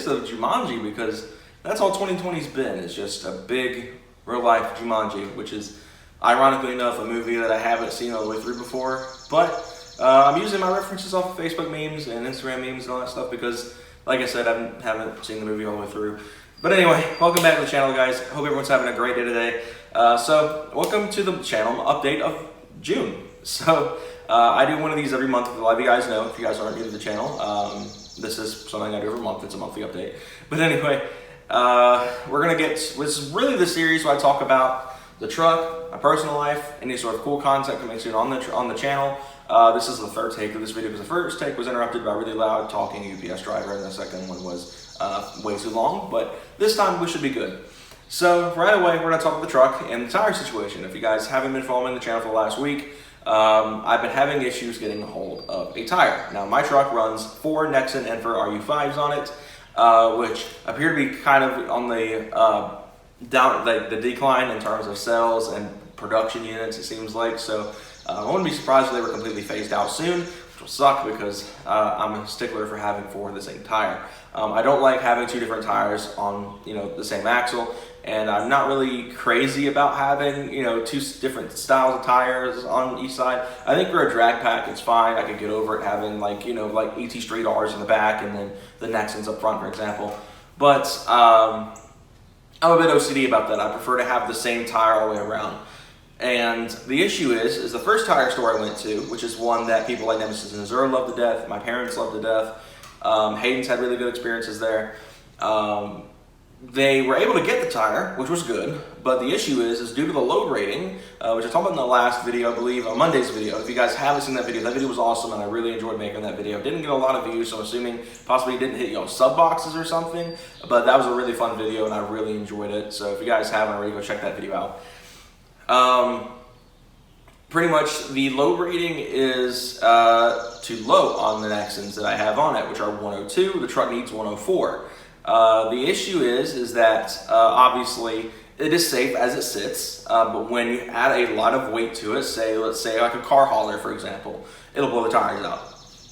mix of Jumanji, because that's all 2020's been. It's just a big real life Jumanji, which is ironically enough a movie that I haven't seen all the way through before. But I'm using my references off of Facebook memes and Instagram memes and all that stuff because, like I said, I haven't seen the movie all the way through. But anyway, welcome back to the channel, guys. Hope everyone's having a great day today. So welcome to the channel update of June. So I do one of these every month to let you guys know, if you guys aren't new to the channel. This is something I do every month. It's a monthly update. But anyway, we're going to get, this is really the series where I talk about the truck, my personal life, any sort of cool content coming soon on the channel. This is the third take of this video because the first take was interrupted by a really loud talking UPS driver, and the second one was way too long, but this time we should be good. So right away, we're going to talk about the truck and the tire situation. If you guys haven't been following the channel for the last week, I've been having issues getting a hold of a tire. Now, my truck runs 4 Nexen and for RU5s on it, which appear to be kind of on the the decline in terms of sales and production units, it seems like. So I wouldn't be surprised if they were completely phased out soon, which will suck because I'm a stickler for having 4 of the same tire. I don't like having 2 different tires on the same axle, and I'm not really crazy about having 2 different styles of tires on each side. I think for a drag pack it's fine. I could get over it having like ET straight R's in the back and then the Nexens up front, for example. But I'm a bit OCD about that. I prefer to have the same tire all the way around. And the issue is the first tire store I went to, which is one that people like Adamson and Missouri love to death, my parents love to death, Hayden's had really good experiences there. They were able to get the tire, which was good, but the issue is due to the load rating, which I talked about in the last video, I believe, on Monday's video. If you guys haven't seen that video was awesome, and I really enjoyed making that video. Didn't get a lot of views, so I'm assuming possibly it didn't hit sub boxes or something, but that was a really fun video, and I really enjoyed it. So if you guys haven't already, go check that video out. Pretty much the load rating is too low on the Nexens that I have on it, which are 102. The truck needs 104. The issue is that obviously it is safe as it sits, but when you add a lot of weight to it, let's say like a car hauler, for example, it'll blow the tires out.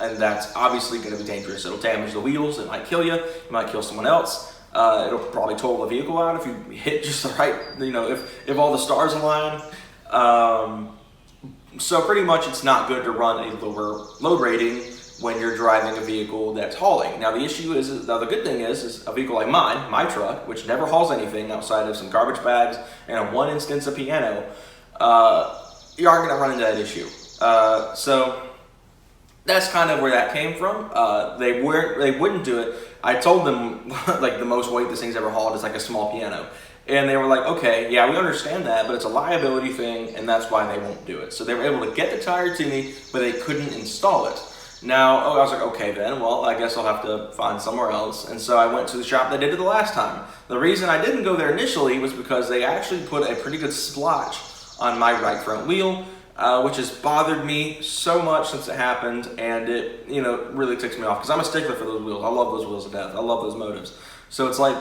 And that's obviously going to be dangerous. It'll damage the wheels, it might kill you, it might kill someone else. It'll probably total the vehicle out if you hit just the right, if all the stars align. So pretty much it's not good to run a lower load rating when you're driving a vehicle that's hauling. Now the issue is the good thing is a vehicle like mine, my truck, which never hauls anything outside of some garbage bags and in one instance a piano, you aren't gonna run into that issue. So that's kind of where that came from. They wouldn't do it. I told them like the most weight this thing's ever hauled is like a small piano. And they were like, okay, yeah, we understand that, but it's a liability thing, and that's why they won't do it. So they were able to get the tire to me, but they couldn't install it. Now, I was like, okay then, well, I guess I'll have to find somewhere else. And so I went to the shop that did it the last time. The reason I didn't go there initially was because they actually put a pretty good splotch on my right front wheel, which has bothered me so much since it happened, and it, really ticks me off because I'm a stickler for those wheels. I love those wheels to death. I love those motives. So it's like,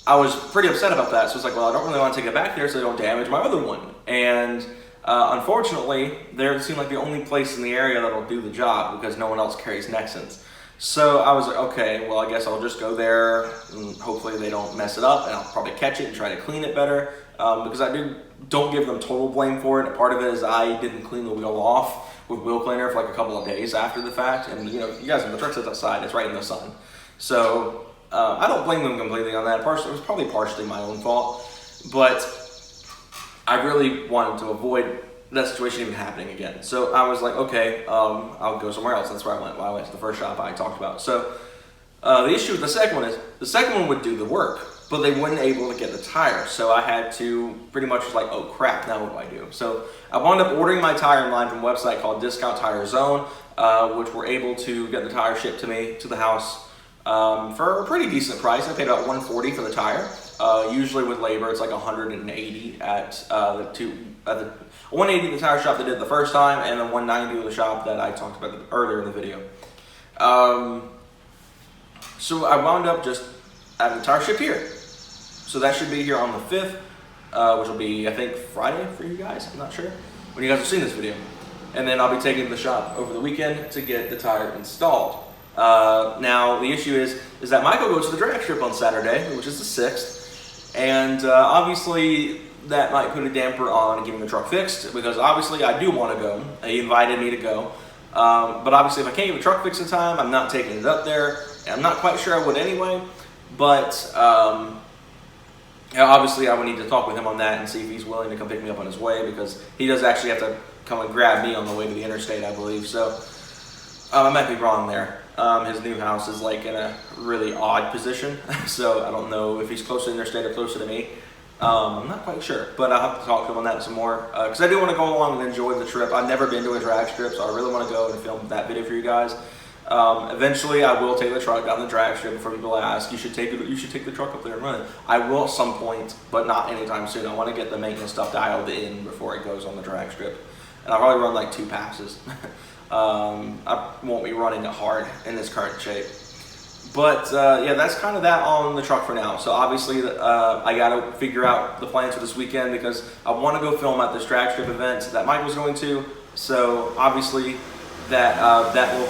I was pretty upset about that. So it's like, well, I don't really want to take it back there so they don't damage my other one. And unfortunately, there seemed like the only place in the area that'll do the job because no one else carries Nexens. So I was like, okay, well, I guess I'll just go there and hopefully they don't mess it up, and I'll probably catch it and try to clean it better because I don't give them total blame for it. Part of it is I didn't clean the wheel off with wheel cleaner for like a couple of days after the fact, and you guys, when the truck sits outside, it's right in the sun. So I don't blame them completely on that. It was probably partially my own fault, but I really wanted to avoid that situation even happening again. So I was like, okay, I'll go somewhere else. That's where I went. Well, I went to the first shop I talked about. So the issue with the second one is the second one would do the work, but they weren't able to get the tire. So I had to pretty much was like, oh crap, now what do I do? So I wound up ordering my tire in line from a website called Discount Tire Zone, which were able to get the tire shipped to me to the house for a pretty decent price. I paid about $140 for the tire. Usually with labor, it's like $180 at the 180 at the tire shop that did it the first time, and then 190 with the shop that I talked about earlier in the video. So I wound up just having the tire shipped here. So that should be here on the 5th, which will be, I think, Friday for you guys. I'm not sure when you guys are seeing this video. And then I'll be taking it to the shop over the weekend to get the tire installed. Now the issue is that Michael goes to the drag strip on Saturday, which is the 6th, and obviously that might put a damper on getting the truck fixed, because obviously I do want to go. He invited me to go, but obviously if I can't get the truck fixed in time, I'm not taking it up there, and I'm not quite sure I would anyway, but obviously I would need to talk with him on that and see if he's willing to come pick me up on his way, because he does actually have to come and grab me on the way to the interstate, I believe. So I might be wrong there. His new house is like in a really odd position, so I don't know if he's closer to the interstate or closer to me. I'm not quite sure, but I'll have to talk to him on that some more, because I do want to go along and enjoy the trip. I've never been to a drag strip, so I really want to go and film that video for you guys. Eventually, I will take the truck down the drag strip before people ask, you should take the truck up there and run it. I will at some point, but not anytime soon. I want to get the maintenance stuff dialed in before it goes on the drag strip. And I'll probably run like 2 passes. I won't be running it hard in this current shape. But yeah, that's kind of that on the truck for now. So obviously I got to figure out the plans for this weekend, because I want to go film at this drag strip event that Michael's going to. So obviously that will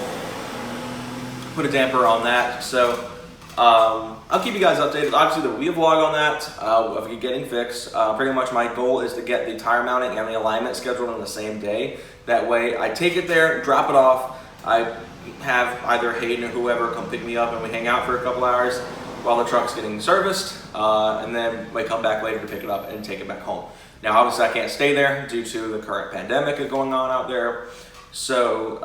put a damper on that. So I'll keep you guys updated. Obviously there will be a vlog on that of it getting fixed. Pretty much my goal is to get the tire mounting and the alignment scheduled on the same day. That way I take it there, drop it off. I have either Hayden or whoever come pick me up, and we hang out for a couple hours while the truck's getting serviced, and then we come back later to pick it up and take it back home. Now obviously I can't stay there due to the current pandemic going on out there, so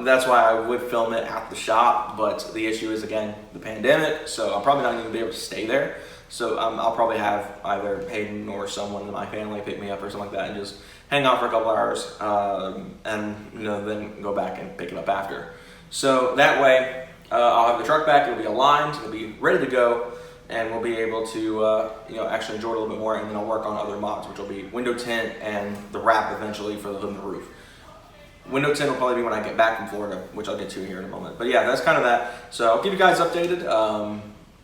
that's why I would film it at the shop, but the issue is, again, the pandemic, so I'm probably not going to be able to stay there. So I'll probably have either Hayden or someone in my family pick me up or something like that and just hang out for a couple hours, and then go back and pick it up after. So that way, I'll have the truck back, it'll be aligned, it'll be ready to go, and we'll be able to actually enjoy it a little bit more, and then I'll work on other mods, which will be window tint and the wrap eventually for the hood and the roof. Window tint will probably be when I get back from Florida, which I'll get to here in a moment. But yeah, that's kind of that. So I'll keep you guys updated.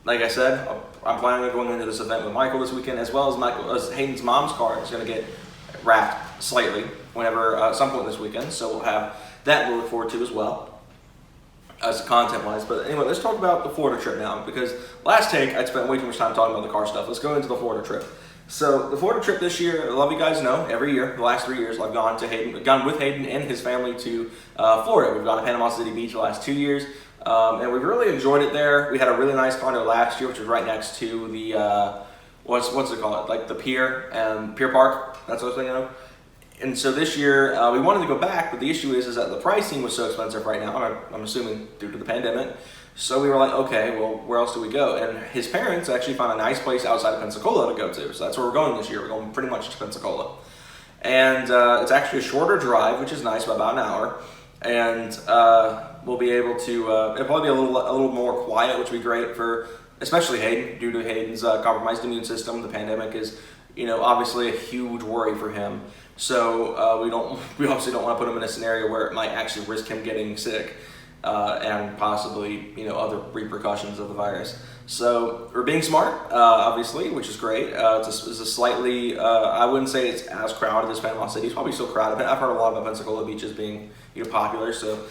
Like I said, I'm planning on going into this event with Michael this weekend, as well as Hayden's mom's car is going to get wrapped slightly whenever some point this weekend. So we'll have that to look forward to as well, as content-wise. But anyway, let's talk about the Florida trip now, because last take I spent way too much time talking about the car stuff. Let's go into the Florida trip. So the Florida trip this year, a lot of you guys know, every year, the last 3 years, I've gone with Hayden and his family to Florida. We've gone to Panama City Beach the last 2 years, and we've really enjoyed it there. We had a really nice condo last year, which was right next to the, what's it called? Like the pier and Pier Park, that's what I was thinking of. And so this year, we wanted to go back, but the issue is that the pricing was so expensive right now, I'm assuming due to the pandemic. So we were like, okay, well, where else do we go? And his parents actually found a nice place outside of Pensacola to go to. So that's where we're going this year. We're going pretty much to Pensacola. And it's actually a shorter drive, which is nice, by about an hour. And we'll be able to, it'll probably be a little more quiet, which will be great for, especially Hayden, due to Hayden's compromised immune system. The pandemic is, obviously a huge worry for him. So we obviously don't want to put him in a scenario where it might actually risk him getting sick. And possibly, other repercussions of the virus. So we're being smart, obviously, which is great. It's a slightly, I wouldn't say it's as crowded as Panama City. It's probably still crowded. I've heard a lot about Pensacola beaches being popular. So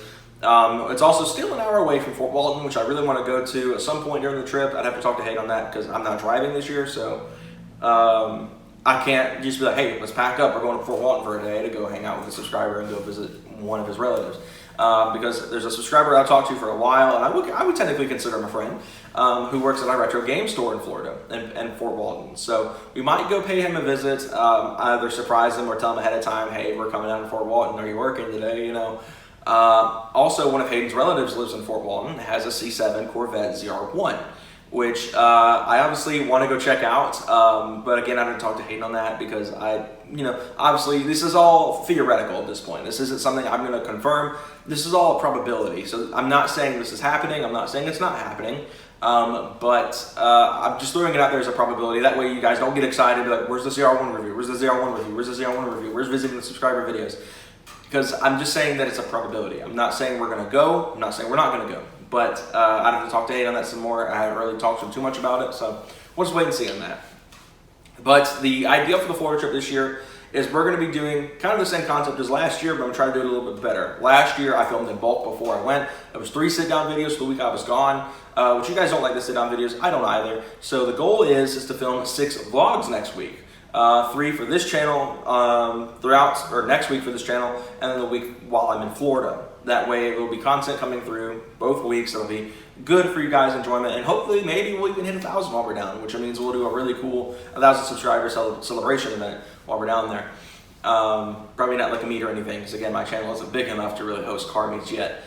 it's also still an hour away from Fort Walton, which I really want to go to at some point during the trip. I'd have to talk to Hayden on that, because I'm not driving this year. So I can't just be like, hey, let's pack up. We're going to Fort Walton for a day to go hang out with a subscriber and go visit one of his relatives. Because there's a subscriber I've talked to for a while, and I would technically consider him a friend, who works at a retro game store in Florida and Fort Walton. So we might go pay him a visit, either surprise him or tell him ahead of time, hey, we're coming down to Fort Walton, are you working today, Also, one of Hayden's relatives lives in Fort Walton, has a C7 Corvette ZR1, which I obviously want to go check out, but again, I didn't talk to Hayden on that, because obviously this is all theoretical at this point. This isn't something I'm going to confirm. This is all a probability. So I'm not saying this is happening. I'm not saying it's not happening, but I'm just throwing it out there as a probability. That way you guys don't get excited, like, where's the ZR1 review? Where's the ZR1 review? Where's the ZR1 review? Where's visiting the subscriber videos? Because I'm just saying that it's a probability. I'm not saying we're going to go. I'm not saying we're not going to go. But I'd have to talk to Hayden on that some more. I haven't really talked to him too much about it, so we'll just wait and see on that. But the idea for the Florida trip this year is we're going to be doing kind of the same concept as last year, but I'm going to try to do it a little bit better. Last year, I filmed in bulk before I went. It was 3 sit-down videos for the week I was gone, which you guys don't like the sit-down videos. I don't either. So the goal is to film 6 vlogs next week. 3 for this channel next week for this channel, and then the week while I'm in Florida. That way there will be content coming through both weeks. It'll be good for you guys' enjoyment, and hopefully maybe we'll even hit 1,000 while we're down, which means we'll do a really cool 1,000 subscriber celebration event while we're down there. Probably not like a meet or anything, because again, my channel isn't big enough to really host car meets yet.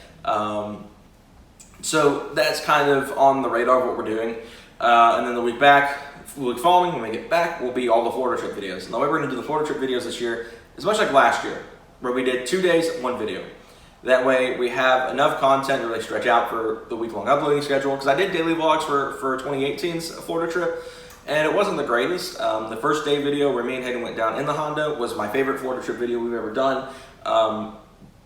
So that's kind of on the radar of what we're doing. And then the week following, when we get back, will be all the Florida trip videos. And the way we're going to do the Florida trip videos this year is much like last year, where we did 2 days, 1 video. That way we have enough content to really stretch out for the week-long uploading schedule. Because I did daily vlogs for 2018's Florida trip, and it wasn't the greatest. The first day video where me and Hayden went down in the Honda was my favorite Florida trip video we've ever done.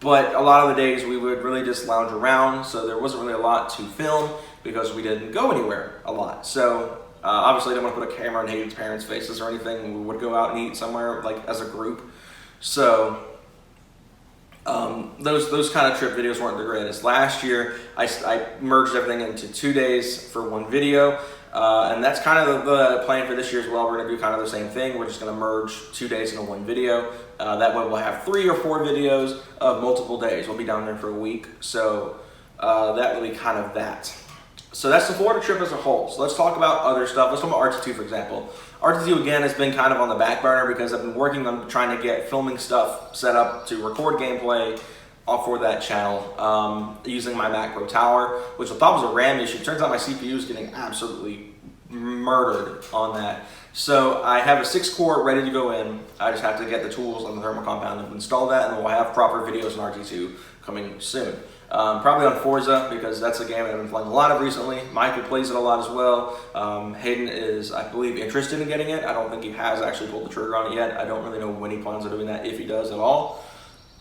But a lot of the days we would really just lounge around, so there wasn't really a lot to film because we didn't go anywhere a lot. So obviously I didn't want to put a camera in Hayden's parents' faces or anything. We would go out and eat somewhere like as a group. So those kind of trip videos weren't the greatest. Last year, I merged everything into 2 days for 1 video, and that's kind of the plan for this year as well. We're going to do kind of the same thing. We're just going to merge 2 days into 1 video. That way we'll have 3 or 4 videos of multiple days. We'll be down there for a week, so that will be kind of that. So that's the Florida trip as a whole. So let's talk about other stuff. Let's talk about RT2, for example. RT2, again, has been kind of on the back burner because I've been working on trying to get filming stuff set up to record gameplay for that channel using my Mac Pro Tower, which I thought was a RAM issue. Turns out my CPU is getting absolutely murdered on that. So I have a 6-core ready to go in. I just have to get the tools on the thermal compound and install that, and then we'll have proper videos in RT2 coming soon. Probably on Forza, because that's a game I've been playing a lot of recently. Michael plays it a lot as well. Hayden is, I believe, interested in getting it. I don't think he has actually pulled the trigger on it yet. I don't really know when he plans on doing that, if he does at all.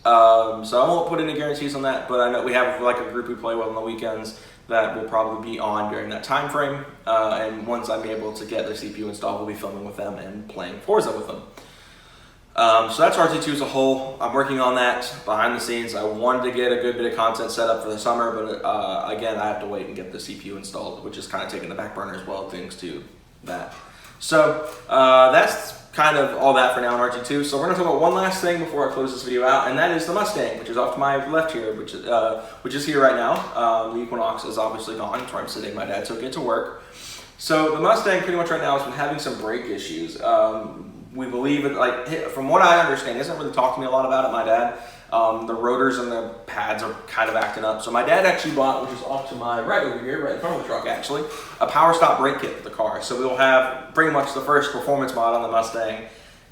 So I won't put any guarantees on that, but I know we have like a group we play with on the weekends that will probably be on during that time frame. And once I'm able to get their CPU installed, we'll be filming with them and playing Forza with them. So that's RT2 as a whole. I'm working on that behind the scenes. I wanted to get a good bit of content set up for the summer, but again, I have to wait and get the CPU installed, which is kind of taking the back burner as well, thanks to that. So that's kind of all that for now in RT2. So we're going to talk about one last thing before I close this video out, and that is the Mustang, which is off to my left here, which is here right now. The Equinox is obviously gone. That's where I'm sitting. My dad took it to work. So the Mustang pretty much right now has been having some brake issues. We believe it, like, from what I understand, he hasn't really talked to me a lot about it, my dad. The rotors and the pads are kind of acting up. So my dad actually bought, which is off to my right over here, right in front of the truck actually, a power stop brake kit for the car. So we'll have pretty much the first performance mod on the Mustang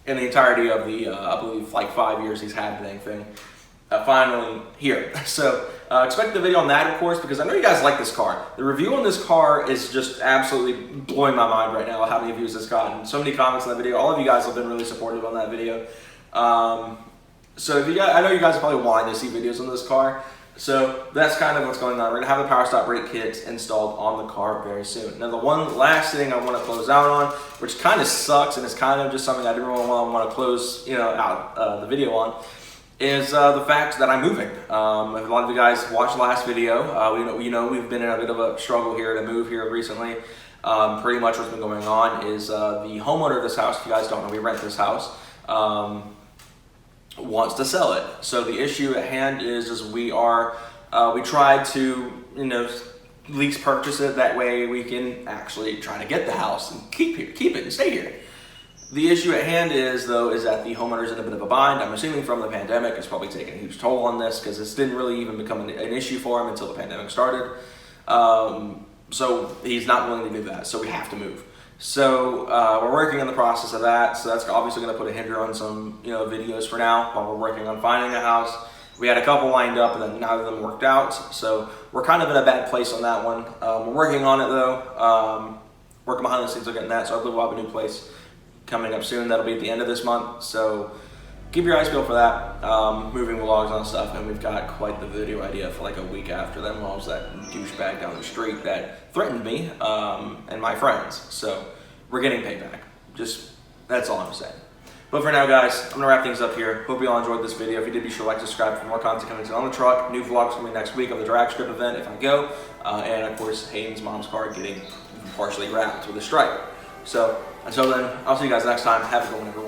in the entirety of the, I believe, like 5 years he's had the dang thing. Finally here. So expect the video on that, of course, because I know you guys like this car. The review on this car is just absolutely blowing my mind right now, how many views it's gotten. So many comments on that video. All of you guys have been really supportive on that video. So if you guys, I know you guys are probably wanting to see videos on this car. So that's kind of what's going on. We're going to have the power stop brake kit installed on the car very soon. Now the one last thing I want to close out on, which kind of sucks and it's kind of just something I didn't really want to close out the video on, is the fact that I'm moving. A lot of you guys watched the last video. We've been in a bit of a struggle here to move here recently. Pretty much what's been going on is the homeowner of this house, if you guys don't know, we rent this house, wants to sell it. So the issue at hand is we tried to lease purchase it, that way we can actually try to get the house and keep it and stay here. The issue at hand is that the homeowner's in a bit of a bind. I'm assuming from the pandemic. It's probably taken a huge toll on this because this didn't really even become an issue for him until the pandemic started. So he's not willing to do that, so we have to move. So we're working on the process of that. So that's obviously going to put a hinder on some videos for now while we're working on finding a house. We had a couple lined up and then neither of them worked out. So we're kind of in a bad place on that one. We're working on it though. Working behind the scenes on getting that. So I believe we'll have a new place coming up soon. That'll be at the end of this month, so keep your eyes peeled for that. Moving vlogs on stuff, and we've got quite the video idea for like a week after them. When I was that douchebag down the street that threatened me and my friends. So we're getting payback. Just that's all I'm saying. But for now, guys, I'm going to wrap things up here. Hope you all enjoyed this video. If you did, be sure to like, subscribe for more content coming on the truck. New vlogs coming next week of the drag strip event if I go. And, of course, Hayden's mom's car getting partially wrapped with a stripe. So, until then, I'll see you guys next time. Have a good one, everyone.